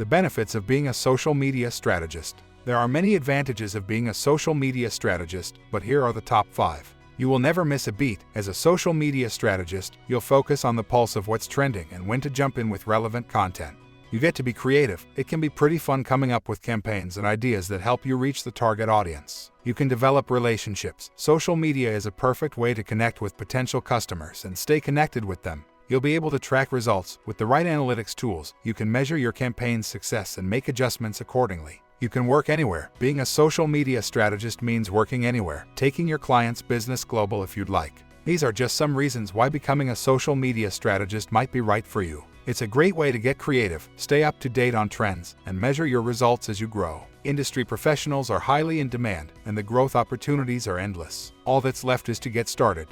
The benefits of being a social media strategist. There are many advantages of being a social media strategist, but here are the top 5. You will never miss a beat. As a social media strategist, you'll focus on the pulse of what's trending and when to jump in with relevant content. You get to be creative. It can be pretty fun coming up with campaigns and ideas that help you reach the target audience. You can develop relationships. Social media is a perfect way to connect with potential customers and stay connected with them. You'll be able to track results. With the right analytics tools, you can measure your campaign's success and make adjustments accordingly. You can work anywhere. Being a social media strategist means working anywhere, taking your client's business global if you'd like. These are just some reasons why becoming a social media strategist might be right for you. It's a great way to get creative, stay up to date on trends, and measure your results as you grow. Industry professionals are highly in demand, and the growth opportunities are endless. All that's left is to get started.